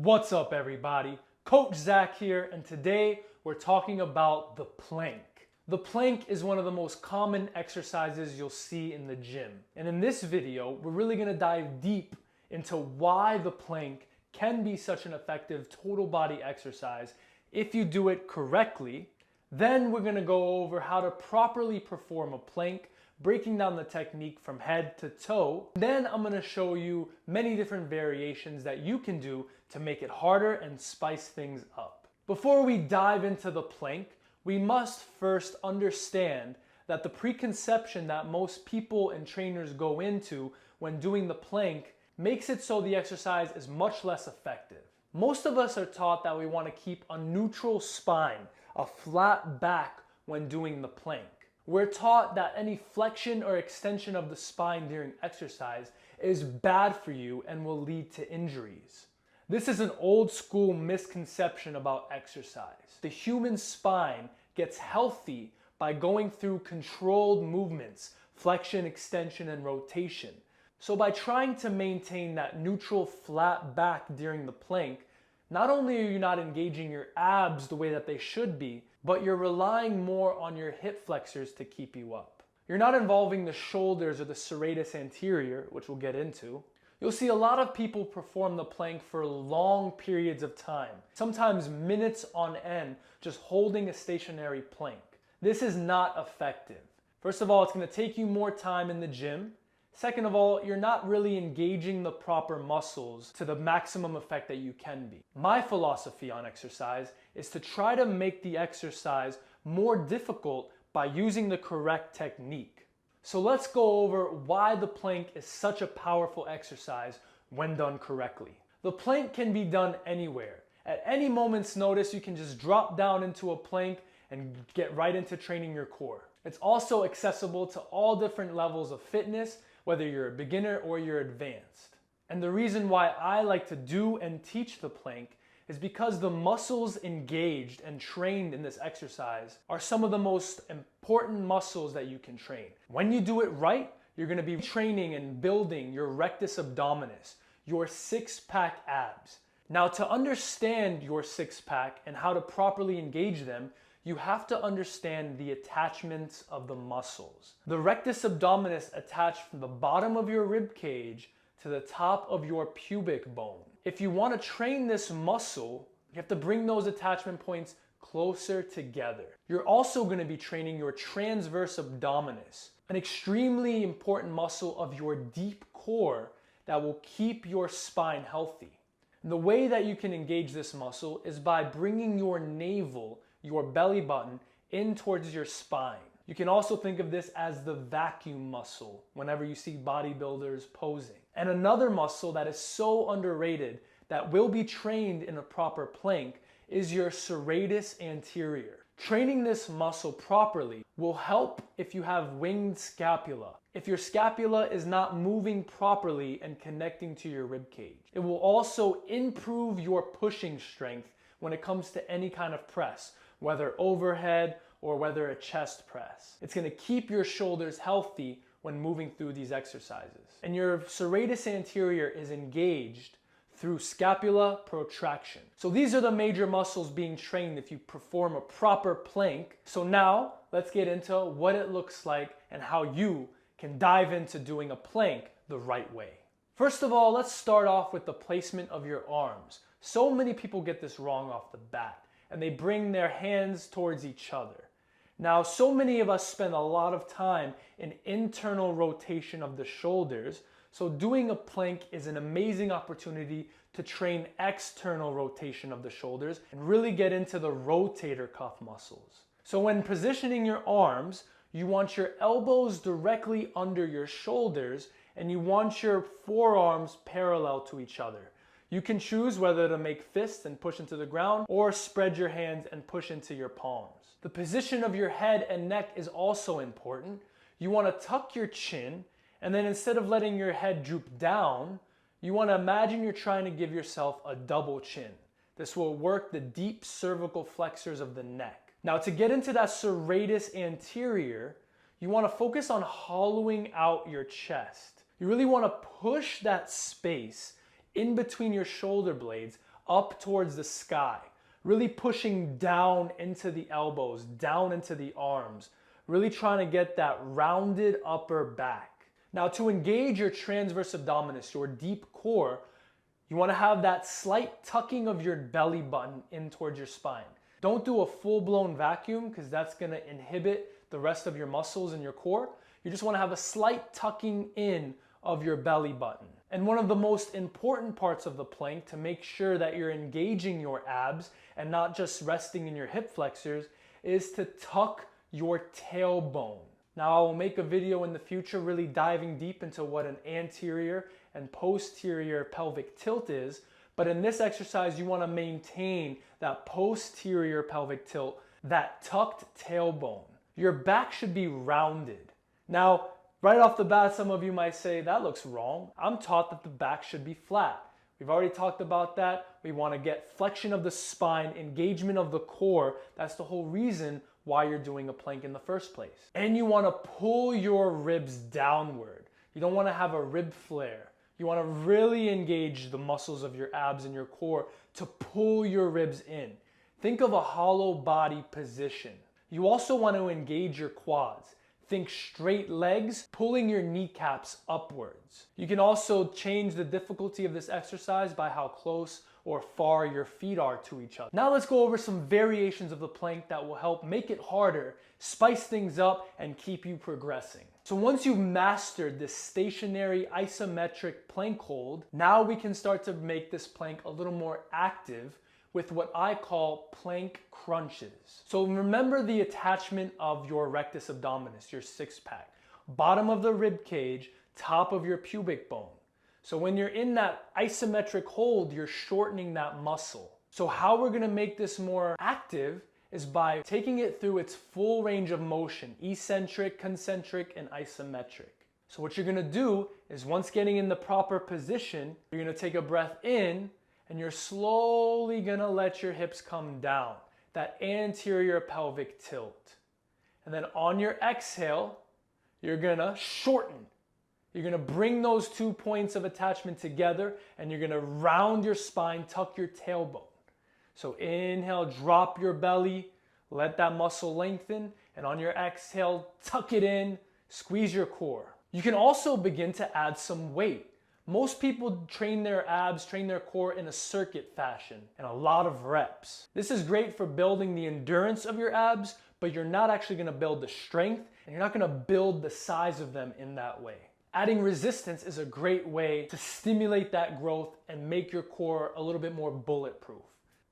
What's up, everybody? Coach Zach here, and today we're talking about the plank. The plank is one of the most common exercises you'll see in the gym. And in this video, we're really gonna dive deep into why the plank can be such an effective total body exercise if you do it correctly. Then we're gonna go over how to properly perform a plank, breaking down the technique from head to toe. Then I'm gonna show you many different variations that you can do to make it harder and spice things up. Before we dive into the plank, we must first understand that the preconception that most people and trainers go into when doing the plank makes it so the exercise is much less effective. Most of us are taught that we want to keep a neutral spine, a flat back when doing the plank. We're taught that any flexion or extension of the spine during exercise is bad for you and will lead to injuries. This is an old school misconception about exercise. The human spine gets healthy by going through controlled movements, flexion, extension, and rotation. So by trying to maintain that neutral flat back during the plank, not only are you not engaging your abs the way that they should be, but you're relying more on your hip flexors to keep you up. You're not involving the shoulders or the serratus anterior, which we'll get into. You'll see a lot of people perform the plank for long periods of time, sometimes minutes on end, just holding a stationary plank. This is not effective. First of all, it's gonna take you more time in the gym. Second of all, you're not really engaging the proper muscles to the maximum effect that you can be. My philosophy on exercise is to try to make the exercise more difficult by using the correct technique. So let's go over why the plank is such a powerful exercise when done correctly. The plank can be done anywhere. At any moment's notice, you can just drop down into a plank and get right into training your core. It's also accessible to all different levels of fitness, whether you're a beginner or you're advanced. And the reason why I like to do and teach the plank is because the muscles engaged and trained in this exercise are some of the most important muscles that you can train. When you do it right, you're gonna be training and building your rectus abdominis, your six-pack abs. Now, to understand your six-pack and how to properly engage them, you have to understand the attachments of the muscles. The rectus abdominis attached from the bottom of your rib cage to the top of your pubic bone. If you want to train this muscle, you have to bring those attachment points closer together. You're also going to be training your transverse abdominis, an extremely important muscle of your deep core that will keep your spine healthy. And the way that you can engage this muscle is by bringing your navel, your belly button, in towards your spine. You can also think of this as the vacuum muscle whenever you see bodybuilders posing. And another muscle that is so underrated that will be trained in a proper plank is your serratus anterior. Training this muscle properly will help if you have winged scapula. If your scapula is not moving properly and connecting to your rib cage. It will also improve your pushing strength when it comes to any kind of press, whether overhead or whether a chest press. It's gonna keep your shoulders healthy when moving through these exercises. And your serratus anterior is engaged through scapula protraction. So these are the major muscles being trained if you perform a proper plank. So now let's get into what it looks like and how you can dive into doing a plank the right way. First of all, let's start off with the placement of your arms. So many people get this wrong off the bat, and they bring their hands towards each other. Now, so many of us spend a lot of time in internal rotation of the shoulders, so doing a plank is an amazing opportunity to train external rotation of the shoulders and really get into the rotator cuff muscles. So when positioning your arms, you want your elbows directly under your shoulders and you want your forearms parallel to each other. You can choose whether to make fists and push into the ground or spread your hands and push into your palms. The position of your head and neck is also important. You want to tuck your chin, and then instead of letting your head droop down, you want to imagine you're trying to give yourself a double chin. This will work the deep cervical flexors of the neck. Now, to get into that serratus anterior, you want to focus on hollowing out your chest. You really want to push that space in between your shoulder blades up towards the sky, really pushing down into the elbows, down into the arms, really trying to get that rounded upper back. Now, to engage your transverse abdominis, your deep core, you want to have that slight tucking of your belly button in towards your spine. Don't do a full-blown vacuum because that's going to inhibit the rest of your muscles in your core. You just want to have a slight tucking in of your belly button. And one of the most important parts of the plank to make sure that you're engaging your abs and not just resting in your hip flexors is to tuck your tailbone. Now, I will make a video in the future really diving deep into what an anterior and posterior pelvic tilt is, but in this exercise, you want to maintain that posterior pelvic tilt, that tucked tailbone. Your back should be rounded. Now, right off the bat, some of you might say, that looks wrong. I'm taught that the back should be flat. We've already talked about that. We want to get flexion of the spine, engagement of the core. That's the whole reason why you're doing a plank in the first place. And you want to pull your ribs downward. You don't want to have a rib flare. You want to really engage the muscles of your abs and your core to pull your ribs in. Think of a hollow body position. You also want to engage your quads. Think straight legs, pulling your kneecaps upwards. You can also change the difficulty of this exercise by how close or far your feet are to each other. Now let's go over some variations of the plank that will help make it harder, spice things up, and keep you progressing. So once you've mastered this stationary isometric plank hold, now we can start to make this plank a little more active with what I call plank crunches. So remember the attachment of your rectus abdominis, your six pack, bottom of the rib cage, top of your pubic bone. So when you're in that isometric hold, you're shortening that muscle. So how we're gonna make this more active is by taking it through its full range of motion, eccentric, concentric, and isometric. So what you're gonna do is once getting in the proper position, you're gonna take a breath in, and you're slowly gonna let your hips come down, that anterior pelvic tilt. And then on your exhale, you're gonna shorten. You're gonna bring those 2 points of attachment together and you're gonna round your spine, tuck your tailbone. So inhale, drop your belly, let that muscle lengthen, and on your exhale, tuck it in, squeeze your core. You can also begin to add some weight. Most people train their abs, train their core in a circuit fashion and a lot of reps. This is great for building the endurance of your abs, but you're not actually gonna build the strength and you're not gonna build the size of them in that way. Adding resistance is a great way to stimulate that growth and make your core a little bit more bulletproof.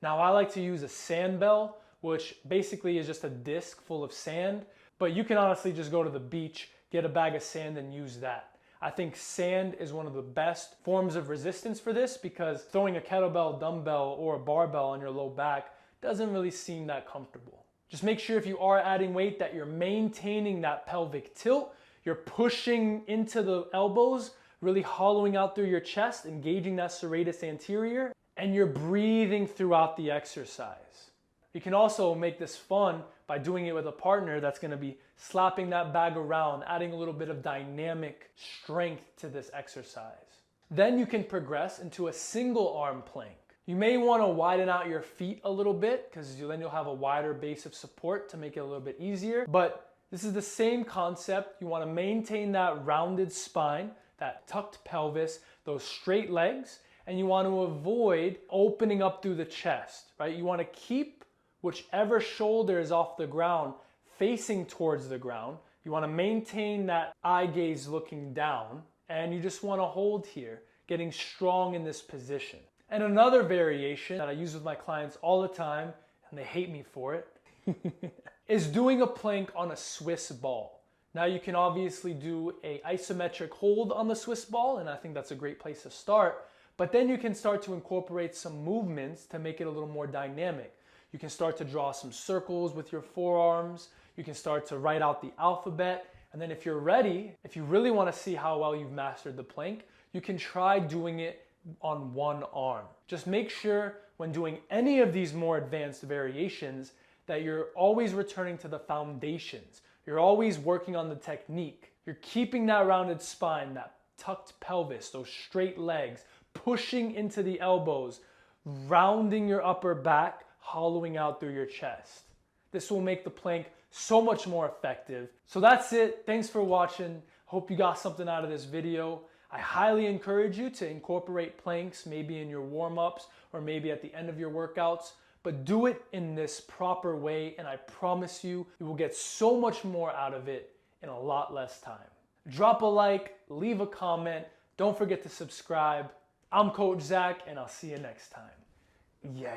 Now, I like to use a sand bell, which basically is just a disc full of sand, but you can honestly just go to the beach, get a bag of sand and use that. I think sand is one of the best forms of resistance for this because throwing a kettlebell, dumbbell, or a barbell on your low back doesn't really seem that comfortable. Just make sure if you are adding weight that you're maintaining that pelvic tilt, you're pushing into the elbows, really hollowing out through your chest, engaging that serratus anterior, and you're breathing throughout the exercise. You can also make this fun by doing it with a partner that's gonna be slapping that bag around, adding a little bit of dynamic strength to this exercise. Then you can progress into a single arm plank. You may wanna widen out your feet a little bit because then you'll have a wider base of support to make it a little bit easier. But this is the same concept. You wanna maintain that rounded spine, that tucked pelvis, those straight legs, and you want to avoid opening up through the chest, right? You want to keep whichever shoulder is off the ground facing towards the ground. You want to maintain that eye gaze looking down, and you just want to hold here, getting strong in this position. And another variation that I use with my clients all the time, and they hate me for it, is doing a plank on a Swiss ball. Now you can obviously do an isometric hold on the Swiss ball, and I think that's a great place to start. But then you can start to incorporate some movements to make it a little more dynamic. You can start to draw some circles with your forearms. You can start to write out the alphabet. And then if you're ready, if you really want to see how well you've mastered the plank, you can try doing it on one arm. Just make sure when doing any of these more advanced variations that you're always returning to the foundations. You're always working on the technique. You're keeping that rounded spine, that tucked pelvis, those straight legs, pushing into the elbows, rounding your upper back, hollowing out through your chest. This will make the plank so much more effective. So that's it. Thanks for watching. Hope you got something out of this video. I highly encourage you to incorporate planks maybe in your warm-ups or maybe at the end of your workouts, but do it in this proper way, and I promise you, you will get so much more out of it in a lot less time. Drop a like, leave a comment, don't forget to subscribe. I'm Coach Zach, and I'll see you next time. Yeah.